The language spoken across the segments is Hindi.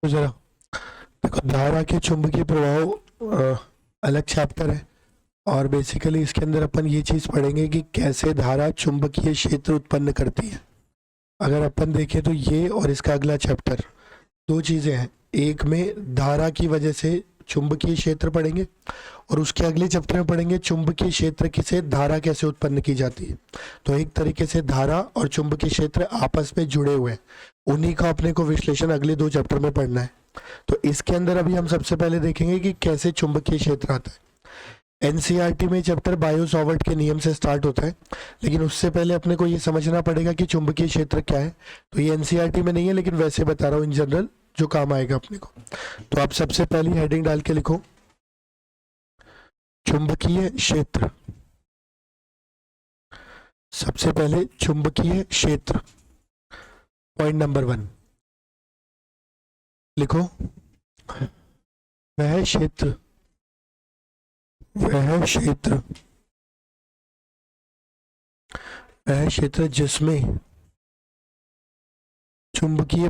तो जरा देखो, धारा के चुंबकीय प्रभाव अलग चैप्टर है, और बेसिकली इसके अंदर अपन ये चीज पढ़ेंगे कि कैसे धारा चुंबकीय क्षेत्र उत्पन्न करती है। अगर अपन देखें तो ये और इसका अगला चैप्टर दो चीजें हैं। एक में धारा की वजह से चुंबकीय क्षेत्र पढ़ेंगे, और उसके अगले चैप्टर में पढ़ेंगे चुंबकीय क्षेत्र से धारा कैसे उत्पन्न की जाती है। तो एक तरीके से धारा और चुंबकीय क्षेत्र आपस में जुड़े हुए हैं, उन्हीं का अपने को विश्लेषण अगले दो चैप्टर में पढ़ना है। तो इसके अंदर अभी हम सबसे पहले देखेंगे कि कैसे चुंबकीय क्षेत्र आता है। एनसीईआरटी में चैप्टर बायो सॉवर्ट के नियम से स्टार्ट होता है, लेकिन उससे पहले अपने को ये समझना पड़ेगा कि चुंबकीय क्षेत्र क्या है। तो ये एनसीईआरटी में नहीं है, लेकिन वैसे बता रहा हूँ इन जनरल, जो काम आएगा अपने को। तो आप सबसे पहली हेडिंग डाल के लिखो, चुंबकीय क्षेत्र। सबसे पहले चुंबकीय क्षेत्र, पॉइंट नंबर 1 लिखो। वह क्षेत्र वह क्षेत्र वह क्षेत्र जिसमें चुंबकीय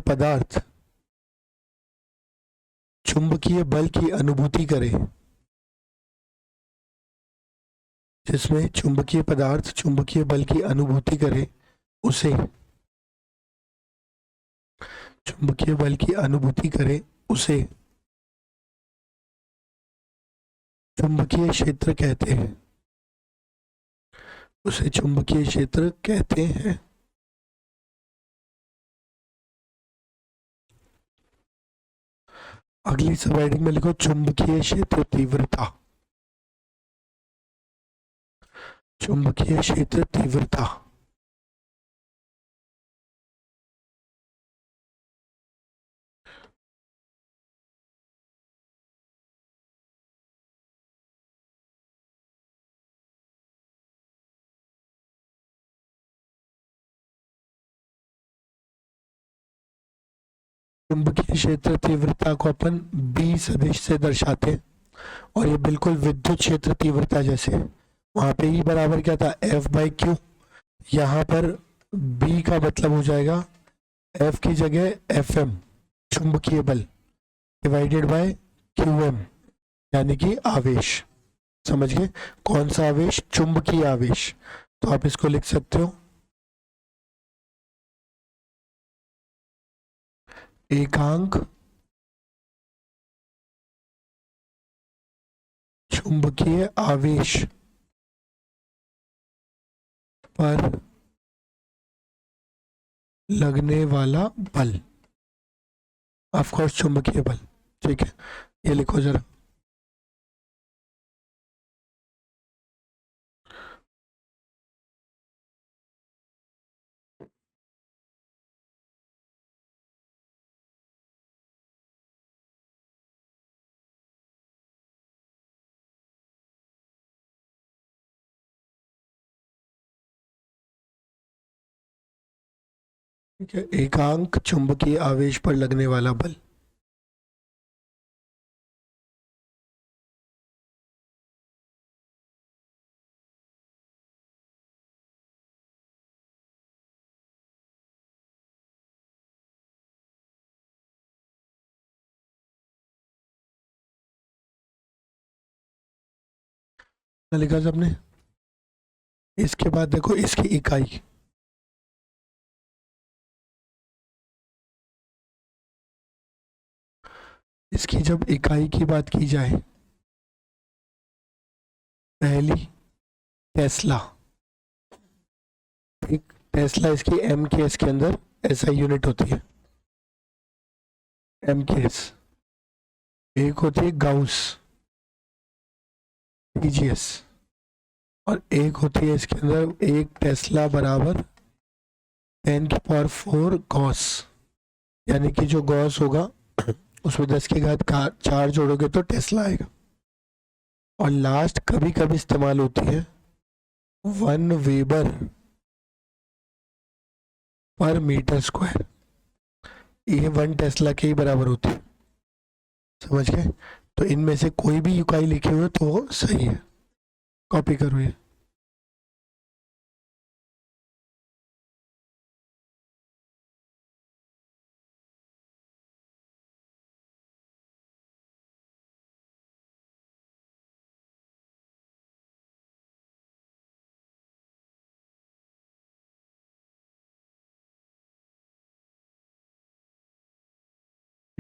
पदार्थ चुंबकीय बल की अनुभूति करे, जिसमें चुंबकीय पदार्थ चुंबकीय बल की अनुभूति करे, उसे चुंबकीय बल की अनुभूति करे उसे चुंबकीय क्षेत्र कहते हैं। उसे चुंबकीय क्षेत्र कहते हैं। अगली सब हेडिंग में लिखो, चुंबकीय क्षेत्र तीव्रता। चुंबकीय क्षेत्र तीव्रता। चुंबकीय क्षेत्र तीव्रता को अपन बी सदिश से दर्शाते हैं, और ये बिल्कुल विद्युत क्षेत्र तीव्रता जैसे। वहां पे ई बराबर क्या था, एफ बाई क्यू। यहाँ पर बी का मतलब हो जाएगा एफ की जगह एफ एम, चुंबकीय बल, डिवाइडेड बाय क्यू एम, यानी कि आवेश। समझ गए? कौन सा आवेश? चुंबकीय आवेश। तो आप इसको लिख सकते हो, एकांक चुंबकीय आवेश पर लगने वाला बल, ऑफ कोर्स चुंबकीय बल। ठीक है, ये लिखो जरा। ठीक है, एकांक चुंबकीय आवेश पर लगने वाला बल। लिखा सबने? इसके बाद देखो इसकी इकाई, इसकी जब इकाई की बात की जाए, पहली टेस्ला। एक टेस्ला इसकी एम के एस के अंदर ऐसा यूनिट होती है, एम के एस। एक होती है गाउस, टीजीएस, और एक होती है इसके अंदर एक टेस्ला बराबर 10⁴ गॉस, यानी कि जो गॉस होगा उसमें 10 की घात 4 जोड़ोगे तो टेस्ला आएगा। और लास्ट कभी कभी इस्तेमाल होती है 1 वेबर पर मीटर स्क्वायर। ये 1 टेस्ला के ही बराबर होती है। समझ गए? तो इनमें से कोई भी इकाई लिखी हुई तो वो सही है, कॉपी करो ये।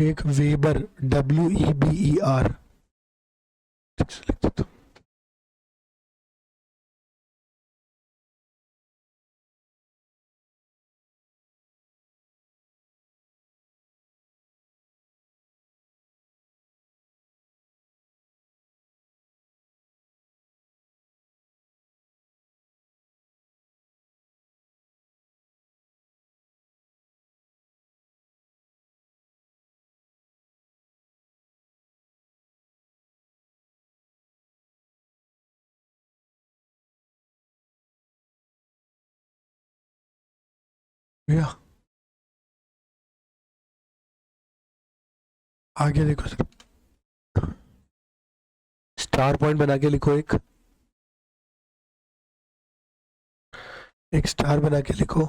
एक वेबर, WEBER लिख देता हूँ। भैया आगे देखो सर, स्टार पॉइंट बना के लिखो, एक स्टार बना के लिखो।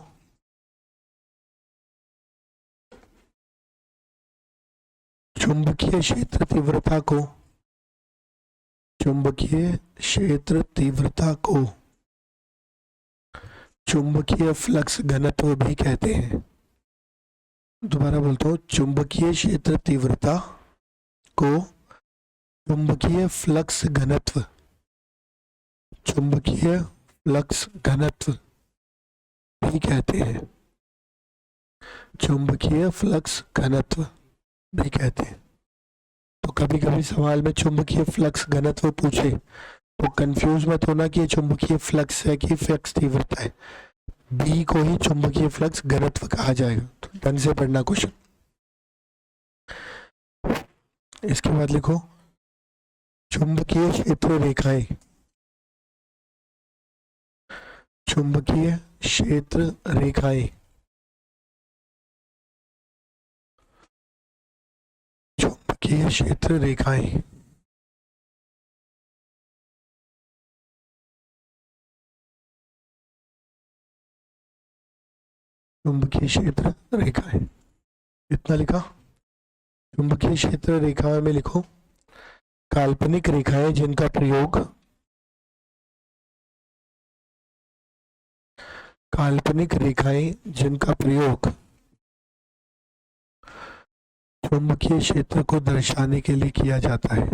चुंबकीय क्षेत्र तीव्रता को, चुंबकीय क्षेत्र तीव्रता को चुंबकीय फ्लक्स घनत्व भी कहते हैं। दोबारा बोलता हूँ, चुंबकीय क्षेत्र तीव्रता को चुंबकीय फ्लक्स घनत्व, चुंबकीय फ्लक्स घनत्व भी कहते हैं, चुंबकीय फ्लक्स घनत्व भी कहते हैं। तो कभी कभी सवाल में चुंबकीय फ्लक्स घनत्व पूछे तो कंफ्यूज मत होना कि ये चुंबकीय फ्लक्स है कि फ्लक्स तीव्रता है, बी को ही चुंबकीय फ्लक्स घनत्व कहा जाएगा। तो ढंग से पढ़ना क्वेश्चन। इसके बाद लिखो चुंबकीय क्षेत्र रेखाएं, चुंबकीय क्षेत्र रेखाएं, चुंबकीय क्षेत्र रेखाएं चुंबकीय क्षेत्र रेखाएं, इतना लिखा। चुंबकीय क्षेत्र रेखाएं में लिखो काल्पनिक रेखाएं जिनका प्रयोग, काल्पनिक रेखाएं जिनका प्रयोग चुंबकीय क्षेत्र को दर्शाने के लिए किया जाता है,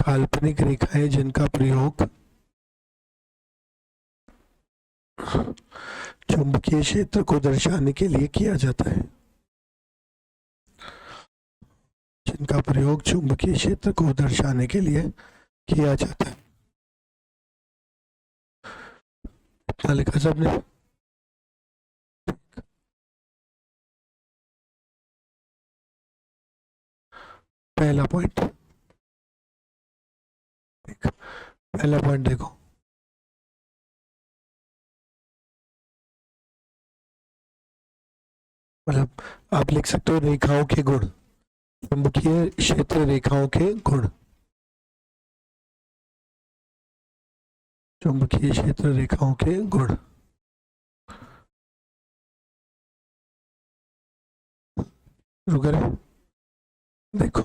काल्पनिक रेखाएं जिनका प्रयोग चुंबकीय क्षेत्र को दर्शाने के लिए किया जाता है, जिनका प्रयोग चुंबकीय क्षेत्र को दर्शाने के लिए किया जाता है। इतना लिखा सबने। पहला पॉइंट, पहला पॉइंट देखो, मतलब आप लिख सकते हो रेखाओं के गुण, चुंबकीय क्षेत्र रेखाओं के गुण, चुंबकीय क्षेत्र रेखाओं के गुण। शुरू करें, देखो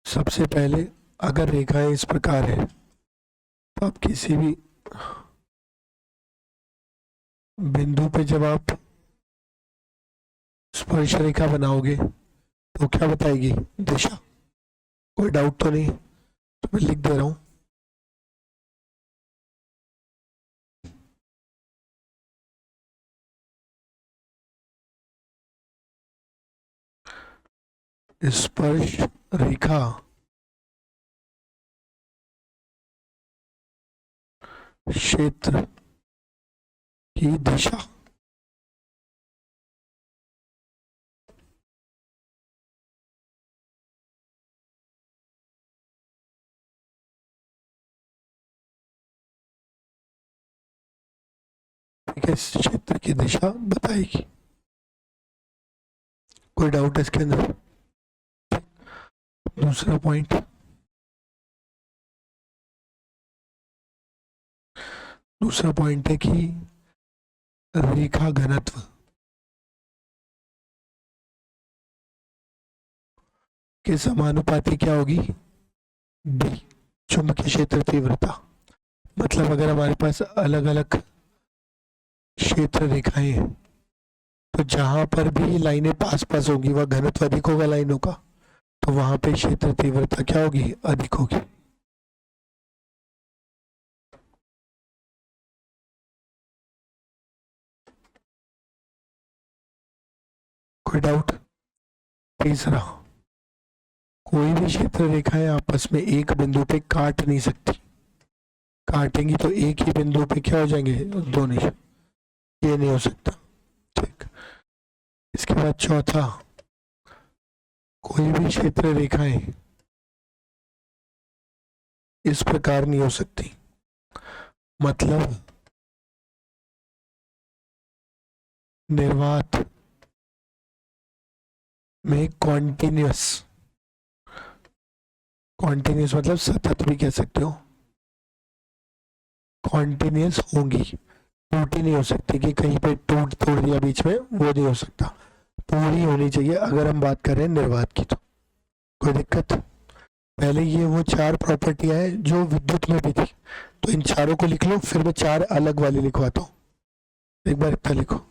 सबसे पहले अगर रेखाएं इस प्रकार है तो आप किसी भी बिंदु पे जब आप स्पर्श रेखा बनाओगे तो क्या बताएगी, दिशा। कोई डाउट तो नहीं, तो मैं लिख दे रहा हूं। स्पर्श रेखा क्षेत्र की दिशा, ठीक है, इस क्षेत्र की दिशा बताएगी। कोई डाउट है इसके अंदर? दूसरा पॉइंट, दूसरा पॉइंट है कि रेखा घनत्व के समानुपाती क्या होगी, बी, चुंबकीय क्षेत्र तीव्रता। मतलब अगर हमारे पास अलग अलग क्षेत्र रेखाएं हैं तो जहां पर भी लाइनें पास पास होंगी वह घनत्व अधिक होगा लाइनों का, तो वहां पे क्षेत्र तीव्रता क्या होगी, अधिक होगी। कोई डाउट? तीसरा, कोई भी क्षेत्र रेखाएं आपस में एक बिंदु पे काट नहीं सकती, काटेंगी तो एक ही बिंदु पे क्या हो जाएंगे, दो नहीं, ये नहीं हो सकता। ठीक, इसके बाद चौथा, कोई भी क्षेत्र रेखाएं इस प्रकार नहीं हो सकती, मतलब निर्वात में कॉन्टिन्यूस, कॉन्टिन्यूस मतलब सतत भी कह सकते हो, कॉन्टिन्यूस होंगी, टूटी नहीं हो सकती कि कहीं पे टूट तोड़ दिया बीच में, वो नहीं हो सकता, पूरी होनी चाहिए अगर हम बात कर रहे हैं निर्वात की तो। कोई दिक्कत? पहले ये वो चार प्रॉपर्टियां हैं जो विद्युत में भी थी, तो इन चारों को लिख लो, फिर मैं चार अलग वाली लिखवाता हूँ। एक बार इतना लिखो,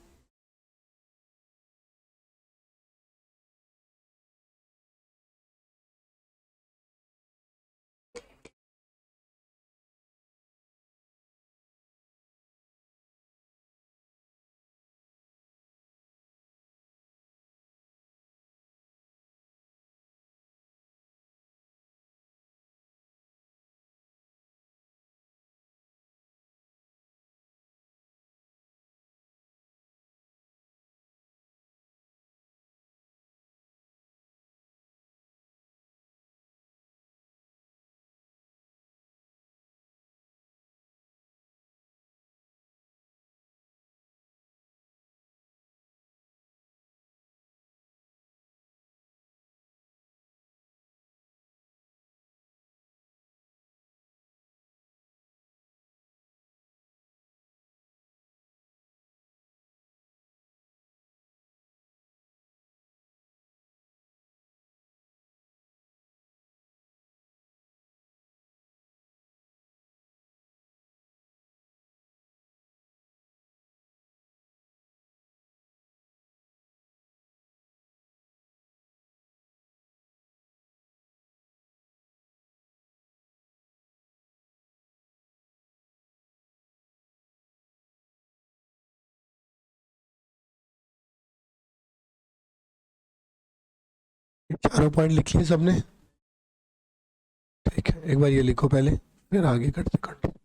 चारों पॉइंट लिख लिए सबने? ठीक है, एक बार ये लिखो पहले, फिर आगे करते करते।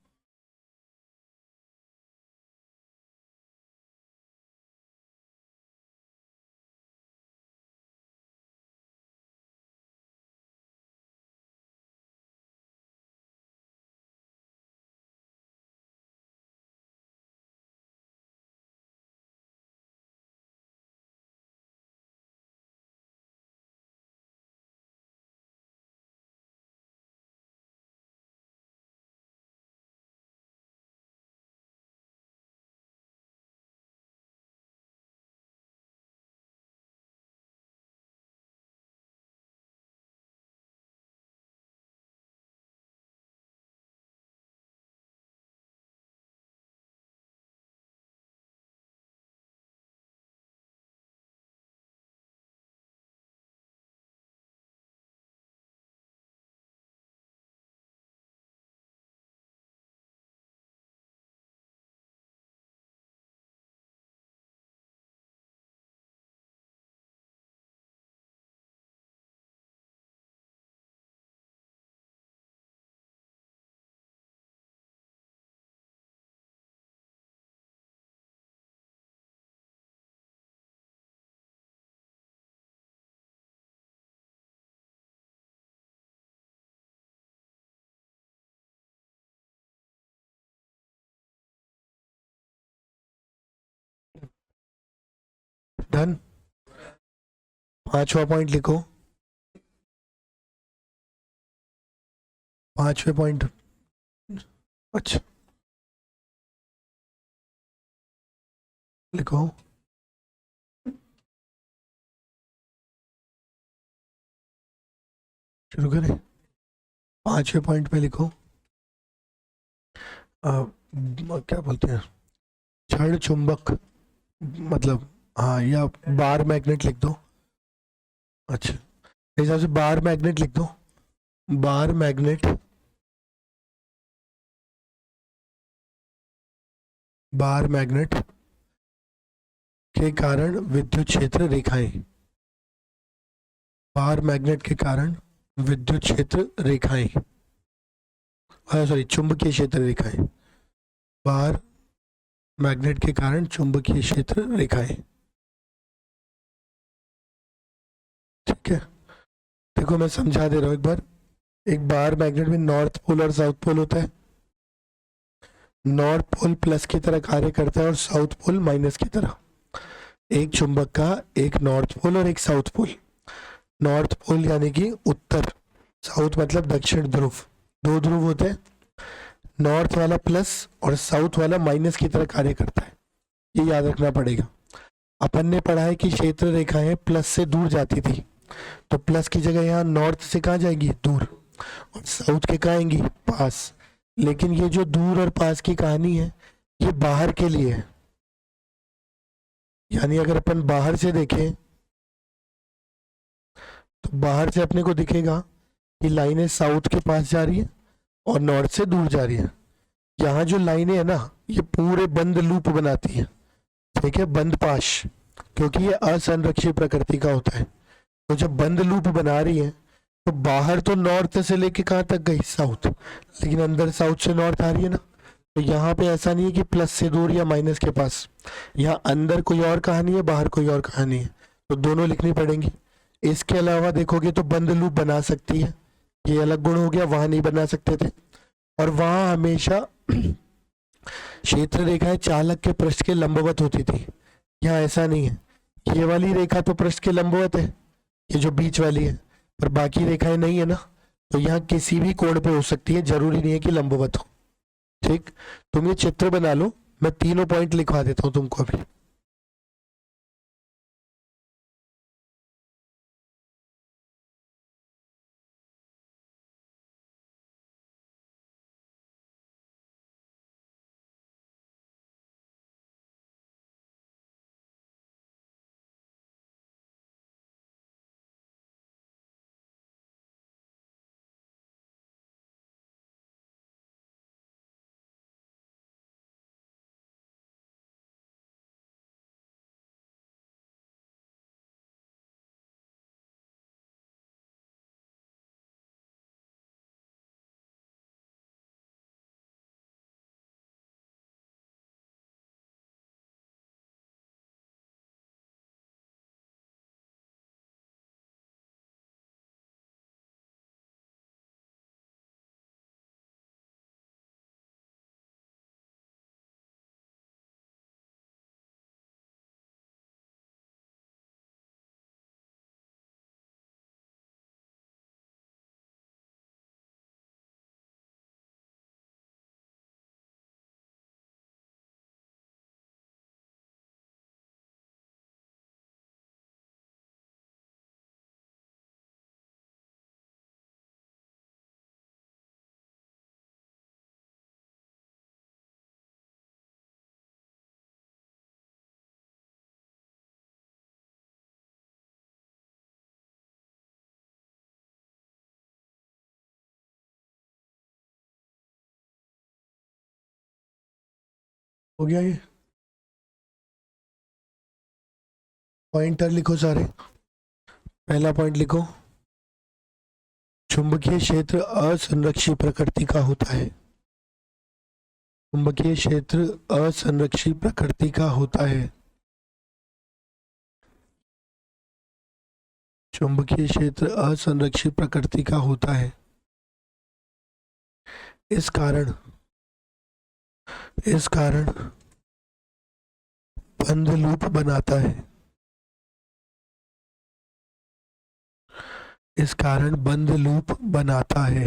डन। पांचवा पॉइंट लिखो, पांचवे पॉइंट। अच्छा, लिखो। शुरू करें? पांचवे पॉइंट पे लिखो, क्या बोलते हैं, क्षण चुंबक, मतलब हाँ, या बार मैग्नेट लिख दो। अच्छा, इस हिसाब से बार मैग्नेट लिख दो। बार मैग्नेट, बार मैग्नेट के कारण विद्युत क्षेत्र रेखाएं, बार मैग्नेट के कारण विद्युत क्षेत्र रेखाएं, सॉरी, चुंबकीय क्षेत्र रेखाएं, बार मैग्नेट के कारण चुंबकीय क्षेत्र रेखाएं। ठीक है, देखो मैं समझा दे रहा हूं एक बार। एक बार मैग्नेट में नॉर्थ पोल और साउथ पोल होता है। नॉर्थ पोल प्लस की तरह कार्य करता है और साउथ पोल माइनस की तरह। एक चुंबक का एक नॉर्थ पोल और एक साउथ पोल। नॉर्थ पोल यानी कि उत्तर, साउथ मतलब दक्षिण ध्रुव। दो ध्रुव होते हैं, नॉर्थ वाला प्लस और साउथ वाला माइनस की तरह कार्य करता है, ये याद रखना पड़ेगा। अपन ने पढ़ा है कि क्षेत्र रेखाएं प्लस से दूर जाती थी, तो प्लस की जगह यहाँ नॉर्थ से कहाँ जाएगी, दूर, और साउथ के कहाँ आएंगी, पास। लेकिन ये जो दूर और पास की कहानी है, ये बाहर के लिए है। यानी अगर अपन बाहर से देखें तो बाहर से अपने को दिखेगा कि लाइनें साउथ के पास जा रही है और नॉर्थ से दूर जा रही है। यहाँ जो लाइनें है ना, ये पूरे बंद लूप बनाती है। ठीक है, बंद पाश, क्योंकि ये असंरक्षित प्रकृति का होता है। तो जब बंद लूप बना रही है तो बाहर तो नॉर्थ से लेके कहाँ तक गई, साउथ, लेकिन अंदर साउथ से नॉर्थ आ रही है ना। तो यहाँ पे ऐसा नहीं है कि प्लस से दूर या माइनस के पास, यहाँ अंदर कोई और कहानी है, बाहर कोई और कहानी है, तो दोनों लिखनी पड़ेंगी। इसके अलावा देखोगे तो बंद लूप बना सकती है, ये अलग गुण हो गया, वहां नहीं बना सकते थे। और वहां हमेशा क्षेत्र रेखाएं चालक के पृष्ठ के लंबवत होती थी, यहाँ ऐसा नहीं है। ये वाली रेखा तो पृष्ठ के लंबवत है, ये जो बीच वाली है, पर बाकी रेखाएं नहीं है ना, तो यहाँ किसी भी कोण पे हो सकती है, जरूरी नहीं है कि लंबवत हो। ठीक, तुम ये चित्र बना लो, मैं तीनों पॉइंट लिखवा देता हूँ तुमको अभी। हो गया ये, पॉइंटर लिखो सारे। पहला पॉइंट लिखो, चुंबकीय क्षेत्र असंरक्षित प्रकृति का होता है। चुंबकीय क्षेत्र असंरक्षित प्रकृति का होता है। चुंबकीय क्षेत्र असंरक्षित प्रकृति का होता है। इस कारण बंद लूप बनाता है। इस कारण बंद लूप बनाता है।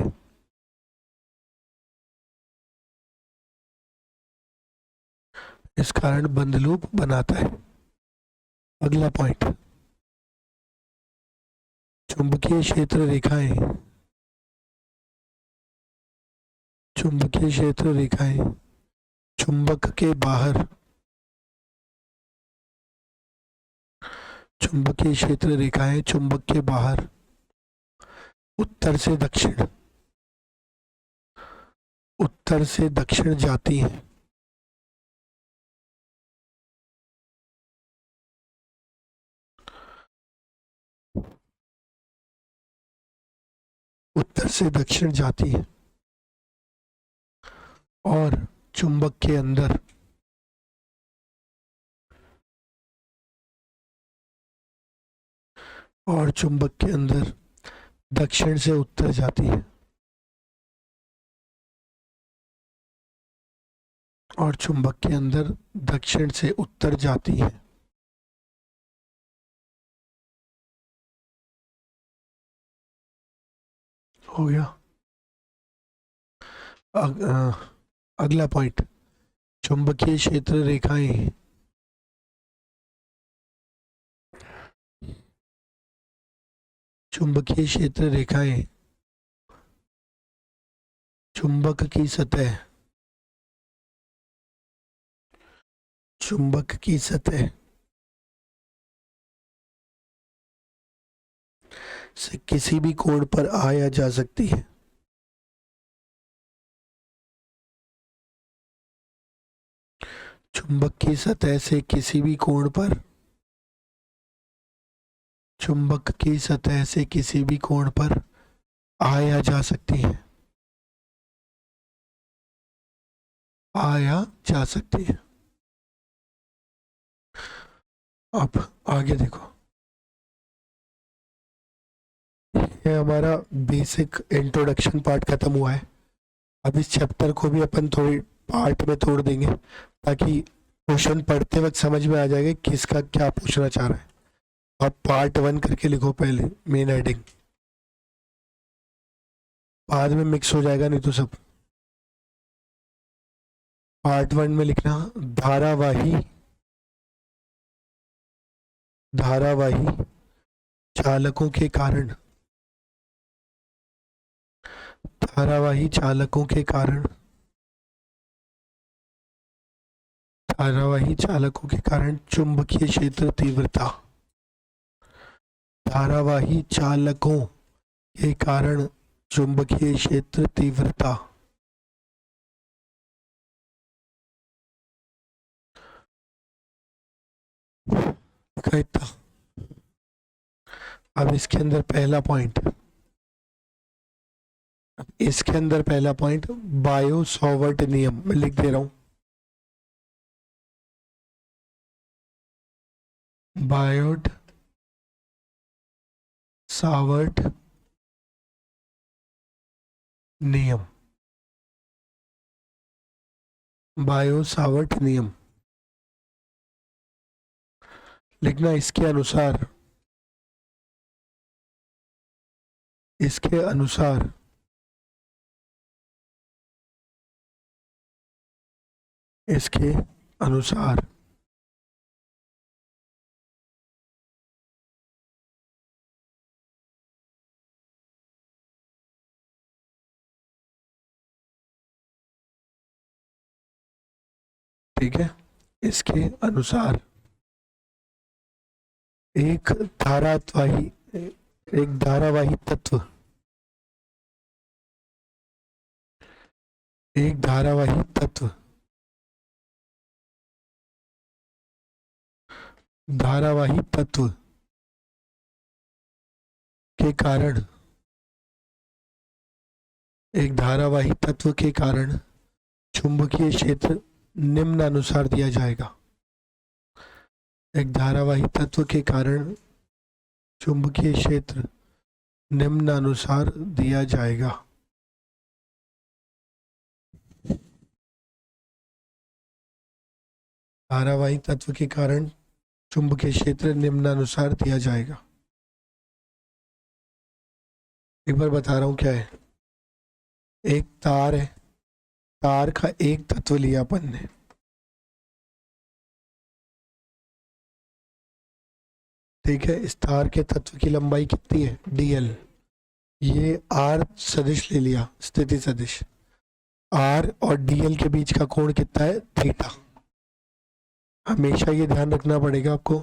इस कारण बंद लूप बनाता है। अगला पॉइंट, चुंबकीय क्षेत्र रेखाएं, चुंबकीय क्षेत्र रेखाएं चुंबक के बाहर चुंबकीय क्षेत्र रेखाएं चुंबक के बाहर उत्तर से दक्षिण जाती हैं। उत्तर से दक्षिण जाती है और चुंबक के अंदर दक्षिण से उत्तर जाती है और चुंबक के अंदर दक्षिण से उत्तर जाती है। हो गया। अगला पॉइंट, चुंबकीय क्षेत्र रेखाएं चुंबकीय क्षेत्र रेखाएं चुंबक की सतह से किसी भी कोण पर आ या जा सकती है। चुंबक की सतह से किसी भी कोण पर आ या जा सकती है। अब आगे देखो, ये हमारा बेसिक इंट्रोडक्शन पार्ट खत्म हुआ है। अब इस चैप्टर को भी अपन थोड़ी पार्ट में तोड़ देंगे ताकि क्वेश्चन पढ़ते वक्त समझ में आ जाएगा किसका क्या पूछना चाह रहा है। आप पार्ट 1 करके लिखो पहले, मेन हेडिंग, बाद में मिक्स हो जाएगा नहीं तो सब। पार्ट 1 में लिखना धारावाही चालकों के कारण चुंबकीय क्षेत्र तीव्रता। धारावाही चालकों के कारण चुंबकीय क्षेत्र तीव्रता। अब इसके अंदर पहला पॉइंट बायो सॉवर्ट नियम मैं लिख दे रहा हूं। बायोट सावर्ट नियम लिखना। इसके अनुसार ठीक है, इसके अनुसार एक धारावाही तत्व के कारण चुंबकीय क्षेत्र निम्नानुसार दिया जाएगा। एक धारावाही तत्व के कारण चुंबकीय क्षेत्र निम्नानुसार दिया जाएगा। धारावाही तत्व के कारण चुंबकीय क्षेत्र निम्नानुसार दिया जाएगा। एक बार बता रहा हूं क्या है। एक तार है, तार का एक तत्व लिया अपन ने, ठीक है। इस तार के तत्व की लंबाई कितनी है, dl। ये r सदिश ले लिया, स्थिति सदिश। आर और डीएल के बीच का कोण कितना है, थीटा। हमेशा ये ध्यान रखना पड़ेगा आपको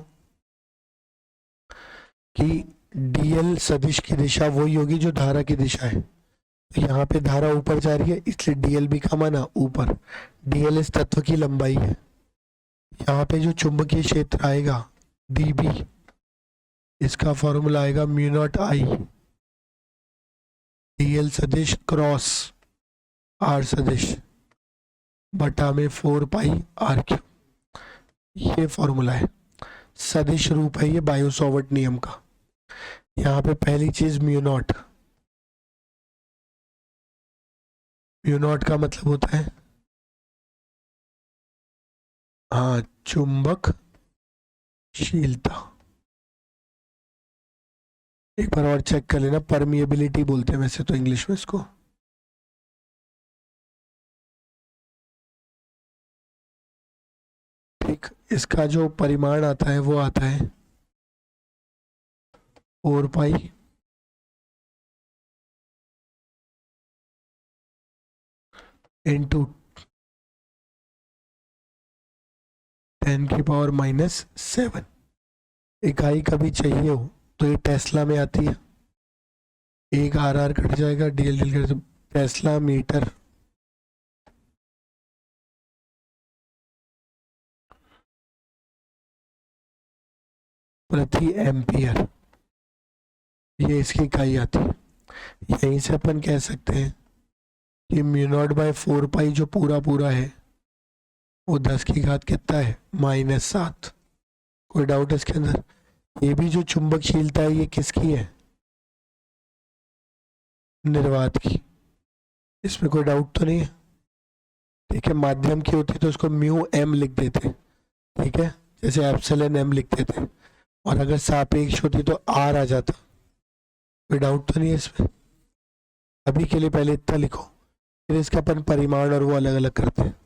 कि डीएल सदिश की दिशा वही होगी जो धारा की दिशा है। तो यहाँ पे धारा ऊपर जा रही है इसलिए डीएल भी का माना ऊपर। डीएल इस तत्व की लंबाई है। यहाँ पे जो चुंबकीय क्षेत्र आएगा डीबी, इसका फॉर्मूला आएगा म्यू नॉट आई डीएल सदिश क्रॉस आर सदिश बटा में 4 पाई आर क्यू। ये फॉर्मूला है, सदिश रूप है ये बायो सॉवर्ट नियम का। यहाँ पे पहली चीज म्यू नॉट का मतलब होता है हाँ चुंबकशीलता। एक बार और चेक कर लेना, परमिएबिलिटी बोलते हैं वैसे तो इंग्लिश में इसको। ठीक, इसका जो परिमाण आता है वो आता है 4 पाई इंटू 10⁻⁻7। इकाई कभी चाहिए हो तो ये टेस्ला में आती है, एक आर आर कट जाएगा, DL DL cut, Tesla metre प्रति एम्पियर, ये इसकी इकाई आती है। यहीं से अपन कह सकते हैं कि म्यू नॉट बाय 4 पाई जो पूरा पूरा है वो 10 की घात कितना है, -7। कोई डाउट इसके अंदर? ये भी जो चुंबकशीलता है ये किसकी है, निर्वात की। इसमें कोई डाउट तो नहीं है? ठीक है, माध्यम की होती तो उसको म्यू एम लिख देते, ठीक है, जैसे एप्सिलन एम लिखते थे। और अगर सापेक्ष होती तो आर आ जाता। कोई डाउट तो नहीं है इसमें? अभी के लिए पहले इतना लिखो, फिर इसका अपन परिमाण और वो अलग अलग करते हैं।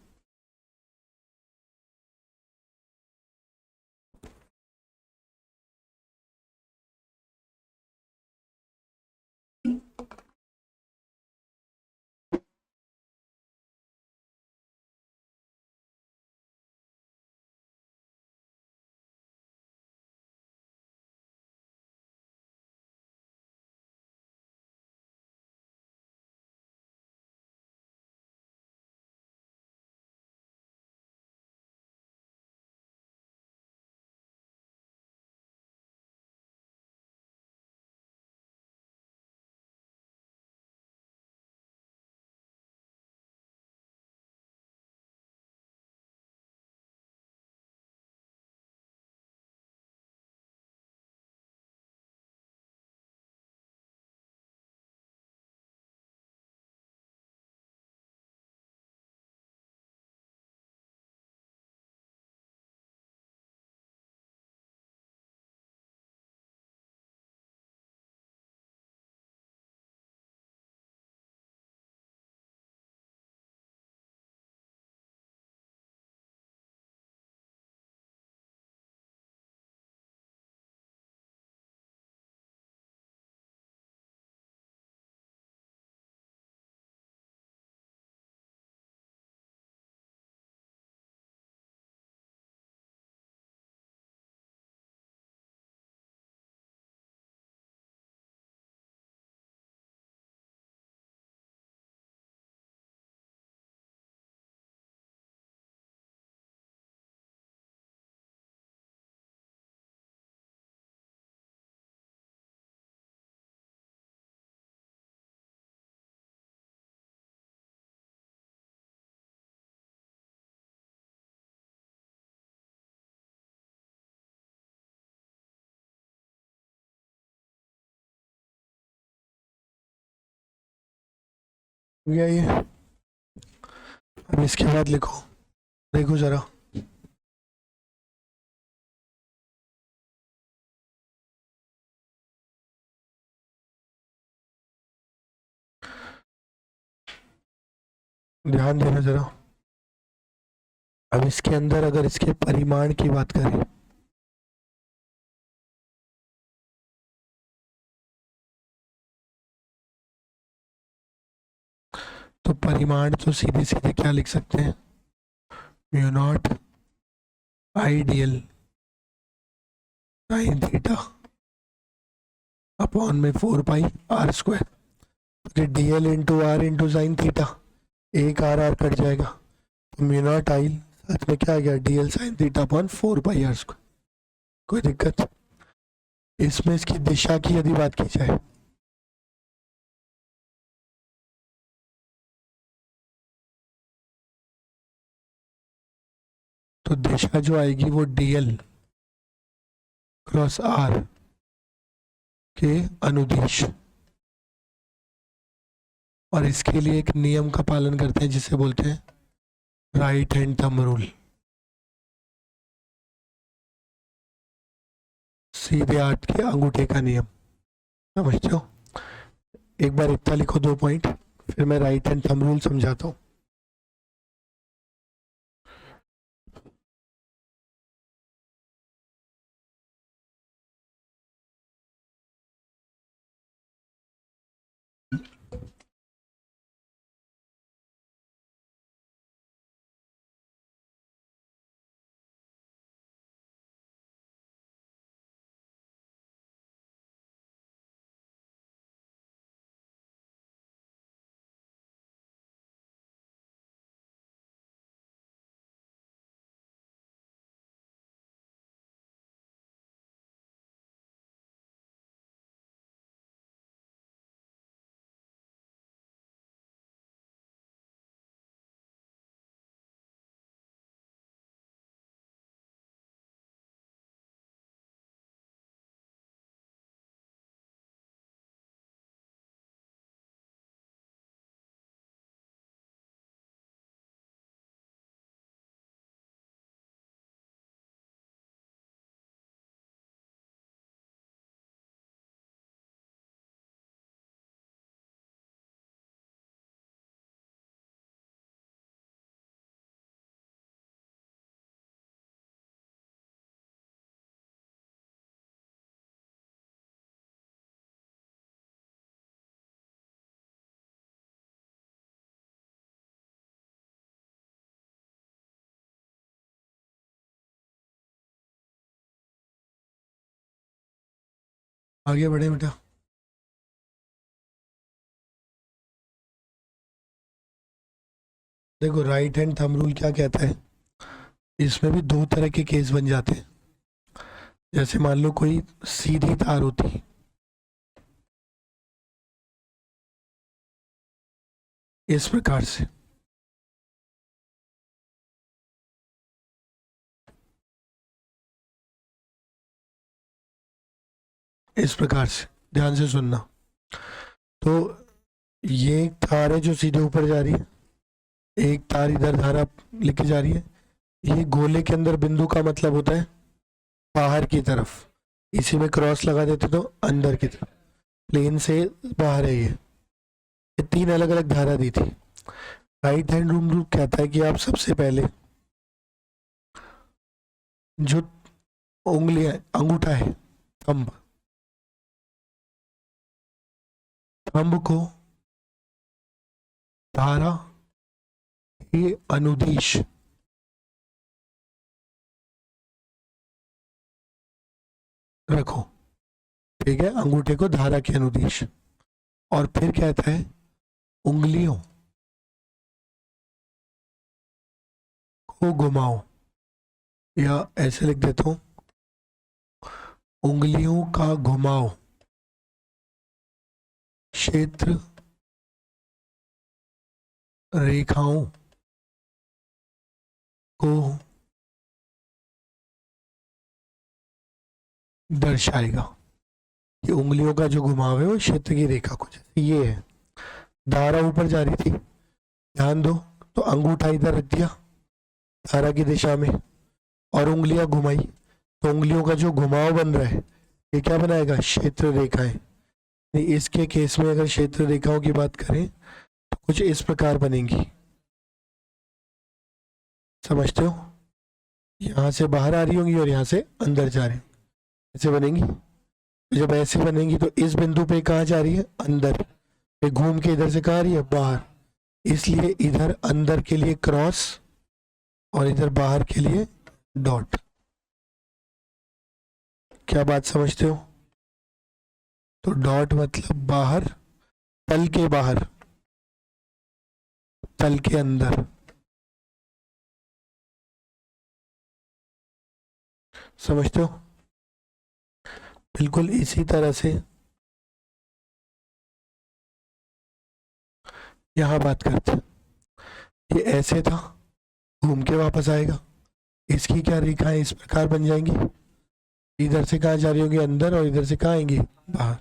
हो गया ये? अब इसके बाद लिखो, देखो जरा। ध्यान देना जरा। अब इसके अंदर अगर इसके परिमाण की बात करें तो परिमाण तो सीधे सीधे क्या लिख सकते हैं, mu naught ideal sine theta upon में 4 pi are square, dl into r into sine theta, एक आर आर कट जाएगा, तो म्यू नॉट आई साथ में क्या आ गया, DL sine theta upon 4 pi are square. कोई दिक्कत? इसमें इसकी दिशा की यदि बात की जाए, तो दिशा जो आएगी वो डीएल क्रॉस आर के अनुदिश, और इसके लिए एक नियम का पालन करते हैं जिसे बोलते हैं राइट हैंड थंब रूल, सीधे हाथ के अंगूठे का नियम। समझते हो? एक बार इतना लिखो 2 पॉइंट, फिर मैं राइट हैंड थंब रूल समझाता हूँ। आगे बढ़े बेटा। देखो राइट हैंड थंब रूल क्या कहता है, इसमें भी 2 तरह के केस बन जाते हैं। जैसे मान लो कोई सीधी तार होती, इस प्रकार से, इस प्रकार से, ध्यान से सुनना। तो ये एक तार है जो सीधे ऊपर जा रही है, एक तार इधर धारा लेके जा रही है। ये गोले के अंदर बिंदु का मतलब होता है बाहर की तरफ, इसी में क्रॉस लगा देते तो अंदर की तरफ, प्लेन से बाहर है। ये 3 अलग अलग धारा दी थी। राइट हैंड रूल कहता है कि आप सबसे पहले जो उंगलियां, अंगूठा है, थंब, थंब को धारा के अनुदिश रखो, ठीक है, अंगूठे को धारा के अनुदिश। और फिर कहता है उंगलियों को घुमाओ, या ऐसे लिख देता हूं, उंगलियों का घुमाओ क्षेत्र रेखाओं को दर्शाएगा। ये उंगलियों का जो घुमाव है वो क्षेत्र की रेखा को, जैसे ये है, धारा ऊपर जा रही थी, ध्यान दो, तो अंगूठा इधर रख दिया धारा की दिशा में और उंगलियां घुमाई, तो उंगलियों का जो घुमाव बन रहा है ये क्या बनाएगा, क्षेत्र रेखाएं। इसके केस में अगर क्षेत्र रेखाओं की बात करें तो कुछ इस प्रकार बनेंगी, समझते हो? यहां से बाहर आ रही होंगी और यहां से अंदर जा रही, ऐसे बनेंगी। तो जब ऐसे बनेंगी तो इस बिंदु पे कहाँ जा रही है, अंदर, घूम के इधर से कहाँ आ रही है, बाहर, इसलिए इधर अंदर के लिए क्रॉस और इधर बाहर के लिए डॉट। क्या बात समझते हो? तो डॉट मतलब बाहर, तल के बाहर, तल के अंदर। समझते हो? बिल्कुल इसी तरह से यहाँ बात करते हैं। ये ऐसे था, घूम के वापस आएगा। इसकी क्या रेखाएं इस प्रकार बन जाएंगी, इधर से कहाँ जा रही होगी अंदर और इधर से कहाँ आएंगी बाहर।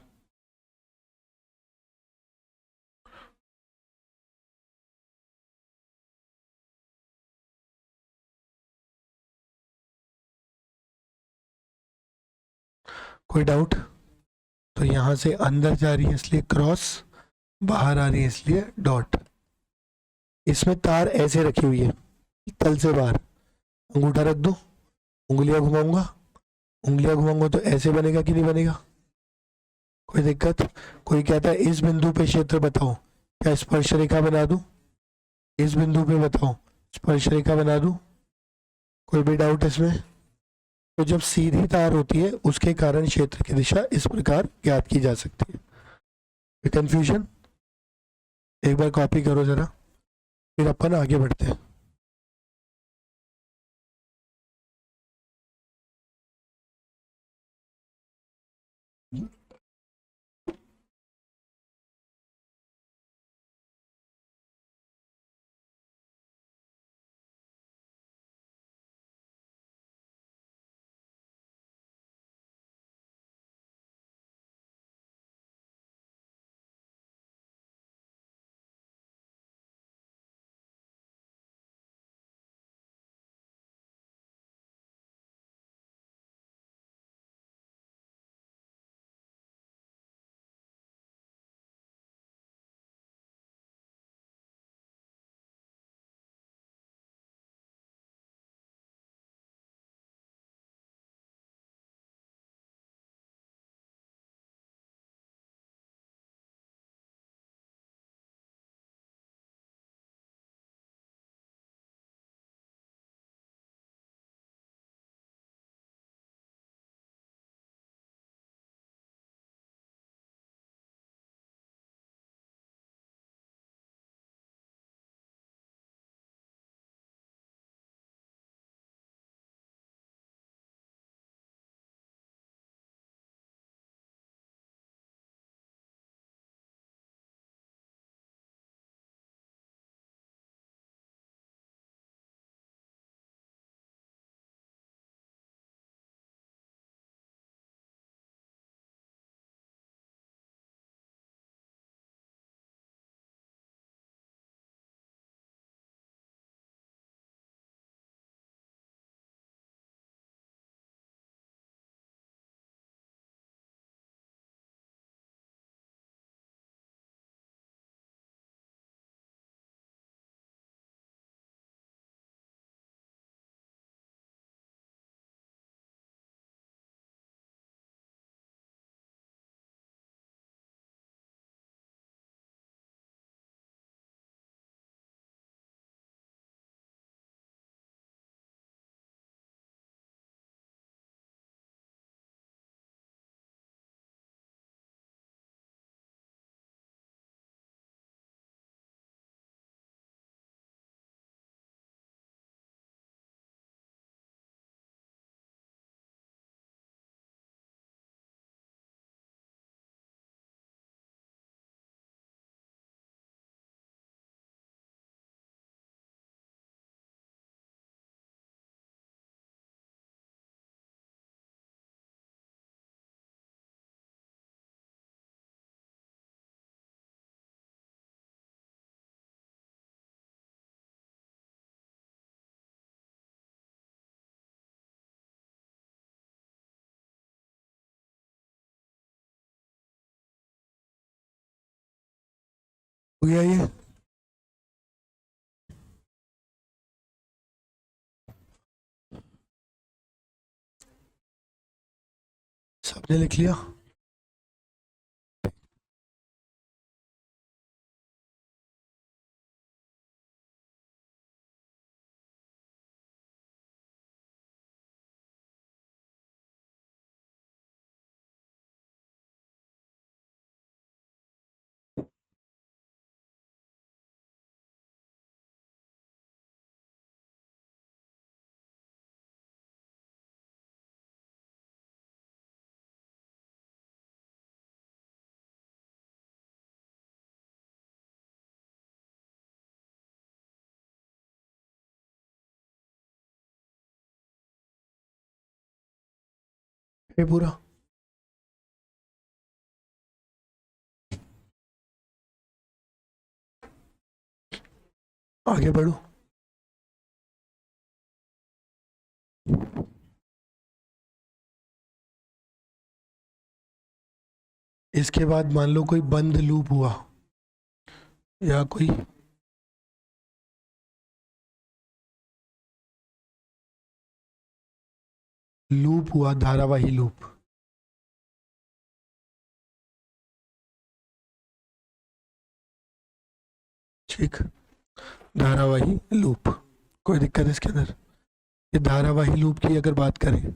कोई डाउट? तो यहाँ से अंदर जा रही है इसलिए क्रॉस, बाहर आ रही है इसलिए डॉट। इसमें तार ऐसे रखी हुई है, तल से बाहर। अंगूठा रख दो, उंगलियां घुमाऊंगा, उंगलियां घुमाऊंगा तो ऐसे बनेगा कि नहीं बनेगा? कोई दिक्कत? कोई कहता है इस बिंदु पे क्षेत्र बताओ, क्या स्पर्श रेखा बना दूं? इस बिंदु पे बताओ, स्पर्श रेखा बना दूं? कोई भी डाउट इसमें? तो जब सीधी तार होती है उसके कारण क्षेत्र की दिशा इस प्रकार ज्ञात की जा सकती है। कंफ्यूजन? एक बार कॉपी करो जरा, फिर अपन आगे बढ़ते हैं। हो गया ये? सबने लिख लिया? ये पूरा आगे बढ़ो। इसके बाद मान लो कोई बंद लूप हुआ या कोई लूप हुआ, धारावाही लूप। ठीक, धारावाही लूप, कोई दिक्कत इसके अंदर? ये धारावाही लूप की अगर बात करें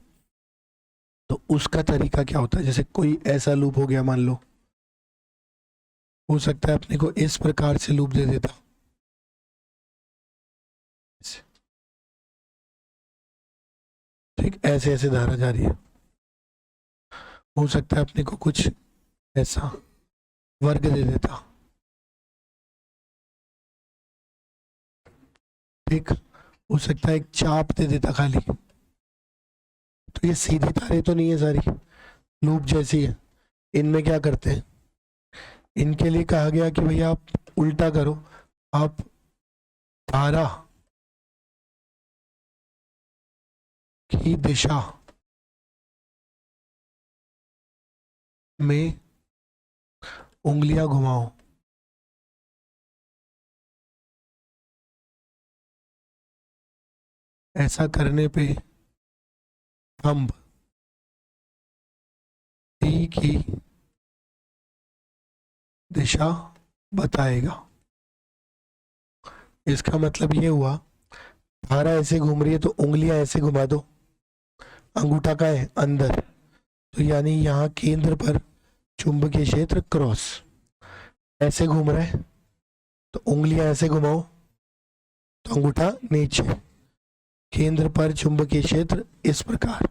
तो उसका तरीका क्या होता है? जैसे कोई ऐसा लूप हो गया मान लो, हो सकता है अपने को इस प्रकार से लूप दे देता, ठीक, ऐसे ऐसे धारा जा रही है। हो सकता है अपने को कुछ ऐसा वर्ग दे देता, ठीक। हो सकता है एक चाप दे देता खाली। तो ये सीधी तारे तो नहीं है सारी, लूप जैसी है। इनमें क्या करते हैं, इनके लिए कहा गया कि भैया आप उल्टा करो, आप धारा की दिशा में उंगलियां घुमाओ। ऐसा करने पे थंब टी की दिशा बताएगा। इसका मतलब ये हुआ, धारा ऐसे घूम रही है तो उंगलियां ऐसे घुमा दो, अंगूठा का है अंदर, तो यानी यहाँ केंद्र पर चुंबकीय क्षेत्र क्रॉस, ऐसे घूम रहा है तो उंगलियां ऐसे घुमाओ तो अंगूठा नीचे, केंद्र पर चुंबकीय क्षेत्र इस प्रकार,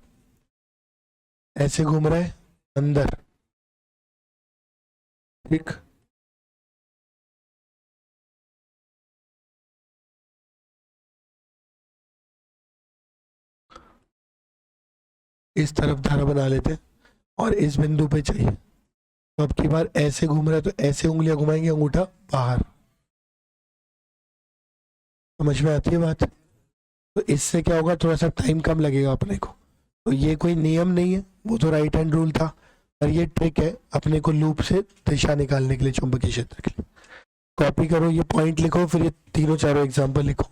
ऐसे घूम रहा है अंदर, ठीक। इस तरफ धारा बना लेते हैं और इस बिंदु पे चाहिए, तो अब की बार ऐसे घूम रहा है तो ऐसे उंगलियां घुमाएंगे, अंगूठा बाहर। समझ में आती है बात? तो इससे क्या होगा, थोड़ा सा टाइम कम लगेगा अपने को। तो ये कोई नियम नहीं है, वो तो राइट हैंड रूल था, पर ये ट्रिक है अपने को लूप से दिशा निकालने के लिए, चुंबकीय क्षेत्र के लिए। कॉपी करो, ये पॉइंट लिखो, फिर ये तीनों चारों एग्जाम्पल लिखो।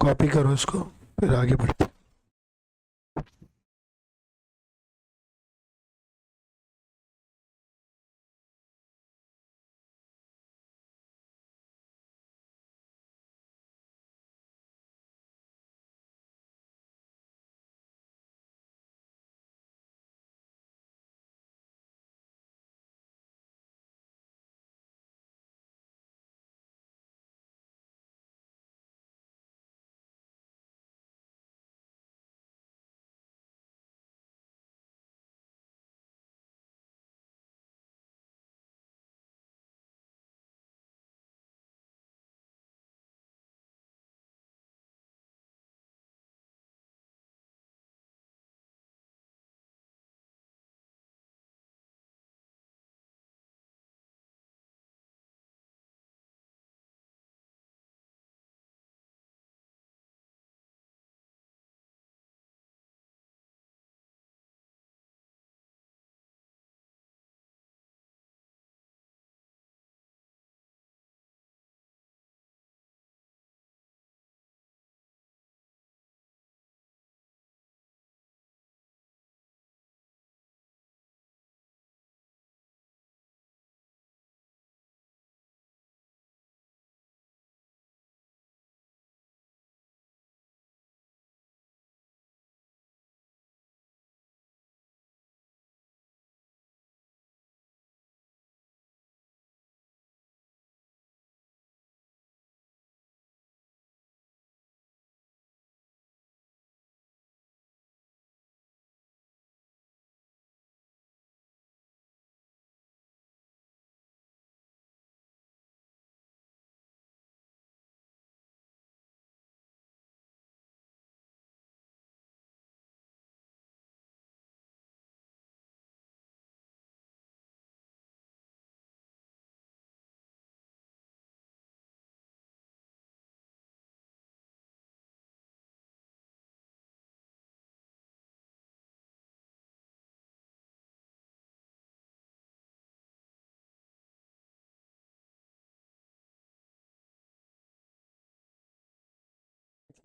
कॉपी करो इसको, फिर आगे बढ़ते।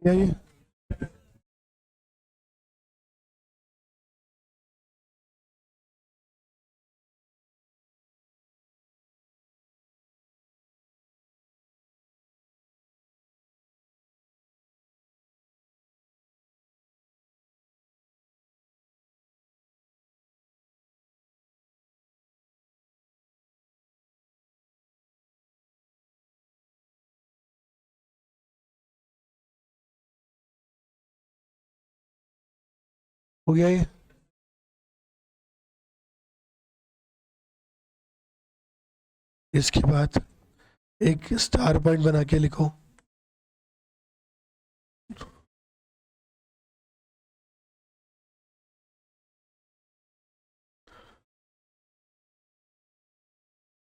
क्या ये हो गया ये? इसके बाद एक स्टार पॉइंट बना के लिखो।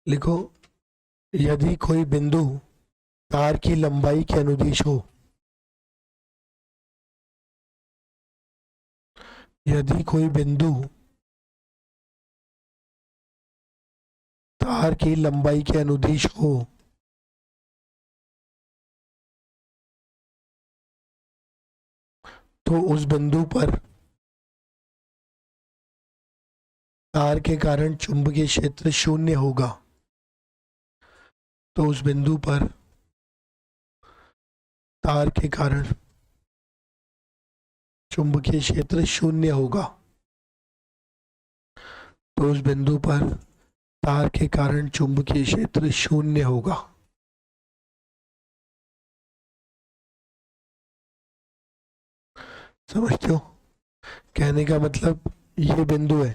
लिखो, यदि कोई बिंदु तार की लंबाई के अनुदिश हो, यदि कोई बिंदु तार की लंबाई के अनुदिश हो, तो उस बिंदु पर तार के कारण चुंबकीय क्षेत्र शून्य होगा। तो उस बिंदु पर तार के कारण चुंबकीय क्षेत्र शून्य होगा। तो उस बिंदु पर तार के कारण चुंबकीय क्षेत्र शून्य होगा। समझते हो? कहने का मतलब ये बिंदु है,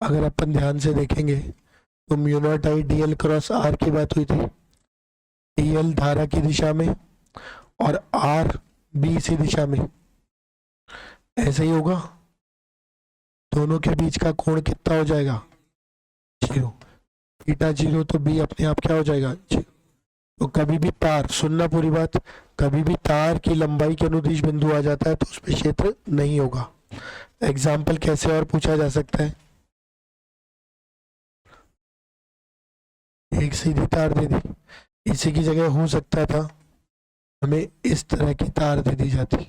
अगर अपन ध्यान से देखेंगे तो mu naught I D L cross R की बात हुई थी। डी एल धारा की दिशा में और आर बी सी दिशा में, ऐसे ही होगा। दोनों के बीच का कोण कितना हो जाएगा? जीरो। थीटा जीरो, तो बी अपने आप क्या हो जाएगा? जीरो। तो कभी भी तार, सुनना पूरी बात, कभी भी तार की लंबाई के अनुदिश बिंदु आ जाता है तो उस पर क्षेत्र नहीं होगा। एग्जाम्पल कैसे और पूछा जा सकता है? एक सीधी तार दे दी, इसी की जगह हो सकता था हमें इस तरह की तार दे दी जाती।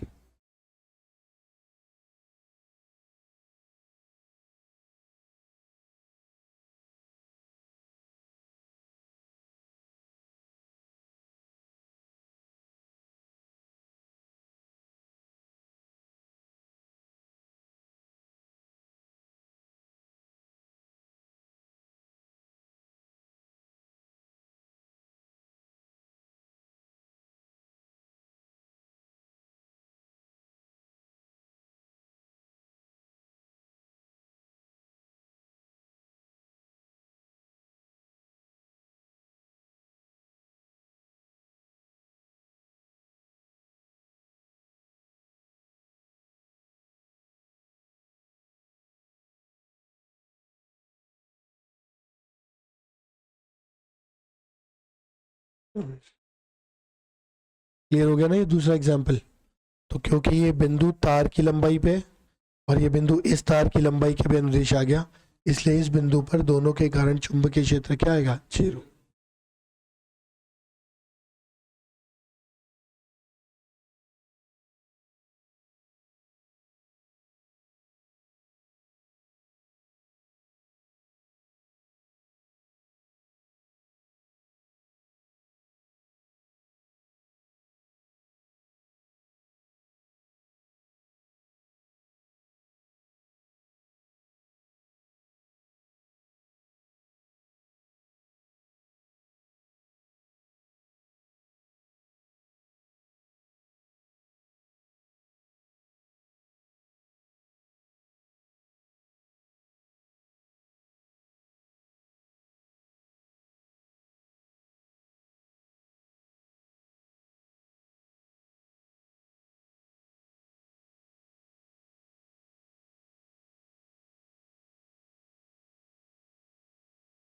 क्लियर हो गया ना ये दूसरा एग्जाम्पल? तो क्योंकि ये बिंदु तार की लंबाई पे और ये बिंदु इस तार की लंबाई के भी अनुदिश आ गया, इसलिए इस बिंदु पर दोनों के कारण चुंबकीय क्षेत्र क्या आएगा? जीरो।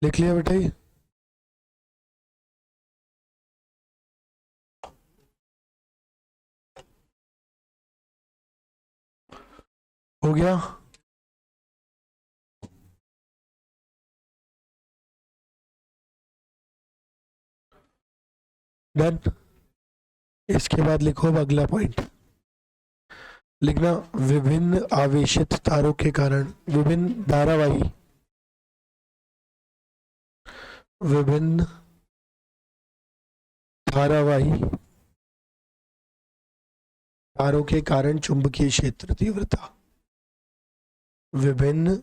लिख लिया बेटा ये? हो गया? डन। इसके बाद लिखो अब अगला पॉइंट, लिखना विभिन्न आवेशित तारों के कारण विभिन्न धारावाही तारों के कारण चुंबकीय क्षेत्र तीव्रता, विभिन्न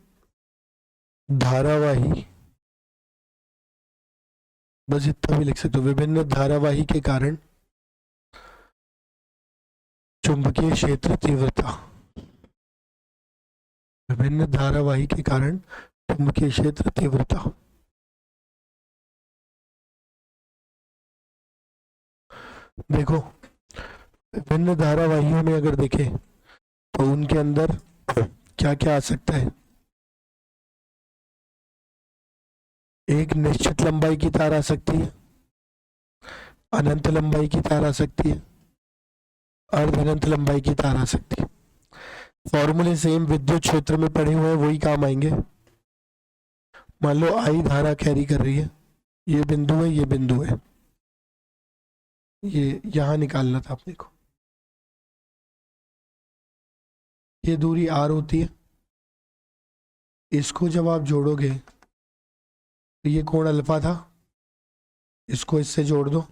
धारावाही, बस इतना भी लिख सकते हो, विभिन्न धारावाही के कारण चुंबकीय क्षेत्र तीव्रता, विभिन्न धारावाही के कारण चुंबकीय क्षेत्र तीव्रता। देखो विभिन्न धारावाहियों में अगर देखें तो उनके अंदर क्या क्या आ सकता है, एक निश्चित लंबाई की तार आ सकती है, अनंत लंबाई की तार आ सकती है, अर्ध अनंत लंबाई की तार आ सकती है। फॉर्मूले सेम विद्युत क्षेत्र में पढ़े हुए हैं, वही काम आएंगे। मान लो आई धारा कैरी कर रही है, ये बिंदु है, ये बिंदु है, ये यहां निकालना था अपने को, ये दूरी आर होती है, इसको जब आप जोड़ोगे तो ये कोण अल्फा था, इसको इससे जोड़ दो,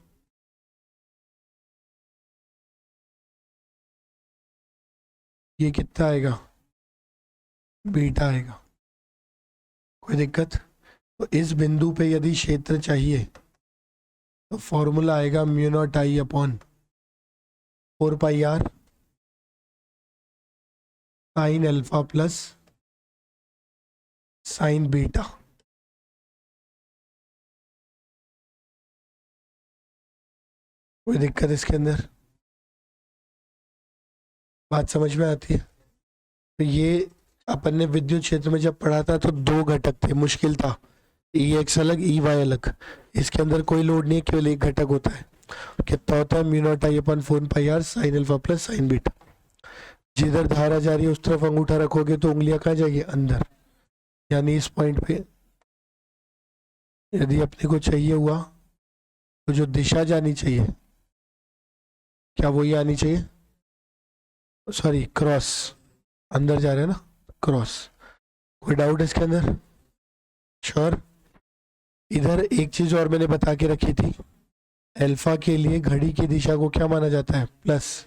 ये कितना आएगा, बीटा आएगा। कोई दिक्कत? तो इस बिंदु पे यदि क्षेत्र चाहिए तो फॉर्मूला आएगा mu naught I upon 4 pi R sine alpha plus sine beta. कोई दिक्कत इसके अंदर? बात समझ में आती है? तो ये अपन ने विद्युत क्षेत्र में जब पढ़ा था तो दो घटक थे, मुश्किल था, ई एक्स अलग ई वाई अलग। इसके अंदर कोई लोड नहीं है, केवल एक घटक होता है। कितना होता है? Mu naught I upon 4 pi R sine alpha plus sine beta. जिधर धारा जा रही है उस तरफ अंगूठा रखोगे तो उंगलियां कहाँ जाएगी? अंदर, यानी इस पॉइंट पे यदि अपने को चाहिए हुआ तो जो दिशा जानी चाहिए क्या वही आनी चाहिए? सॉरी क्रॉस, अंदर जा रहे हैं ना, क्रॉस। कोई डाउट इसके अंदर? श्योर? इधर एक चीज और मैंने बता के रखी थी, अल्फा के लिए घड़ी की दिशा को क्या माना जाता है? प्लस।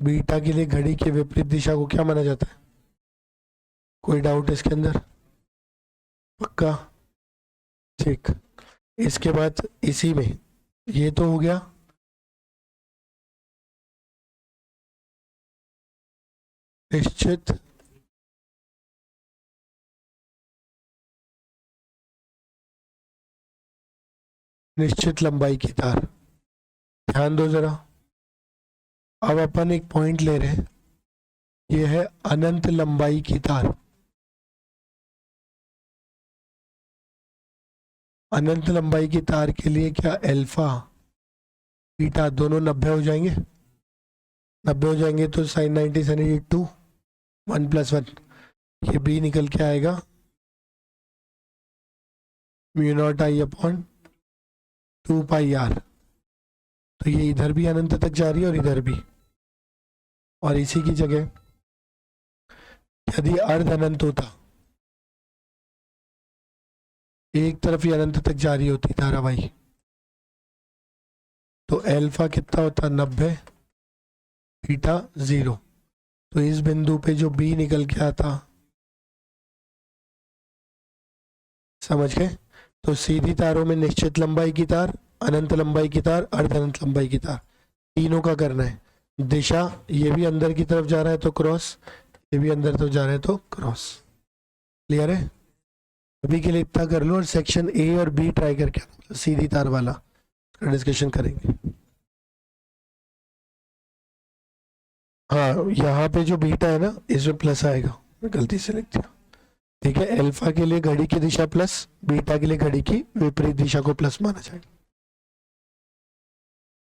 बीटा के लिए घड़ी के विपरीत दिशा को क्या माना जाता है? कोई डाउट इसके अंदर? पक्का? ठीक। इसके बाद इसी में ये तो हो गया, निश्चित लंबाई की तार। ध्यान दो जरा, अब अपन एक पॉइंट ले रहे हैं, ये है अनंत लंबाई की तार। अनंत लंबाई की तार के लिए क्या अल्फा बीटा दोनों 90 हो जाएंगे? 90 हो जाएंगे तो साइन 90 साइन 82 1 + 1, ये बी निकल के आएगा mu naught I upon 2 pi R. तो ये इधर भी अनंत तक जा रही है और इधर भी, और इसी की जगह यदि अर्ध अनंत होता, एक तरफ ही अनंत तक जारी होती धारावाही, तो अल्फा कितना होता? 90, बीटा 0। तो इस बिंदु पे जो बी निकल के आता, समझ गए? तो सीधी तारों में निश्चित लंबाई की तार, अनंत लंबाई की तार, अर्ध अनंत लंबाई की तार, तीनों का करना है। दिशा ये भी अंदर की तरफ जा रहा है तो क्रॉस, ये भी अंदर तरफ जा रहा है तो क्रॉस। क्लियर है? अभी के लिए इतना कर लो और सेक्शन ए और बी ट्राई करके सीधी तार वाला डिस्कशन करेंगे। हाँ, यहाँ पे जो बीटा है ना, इसमें प्लस आएगा, मैं गलती से लिख दिया। ठीक है, अल्फा के लिए घड़ी की दिशा प्लस, बीटा के लिए घड़ी की विपरीत दिशा को प्लस माना जाएगा।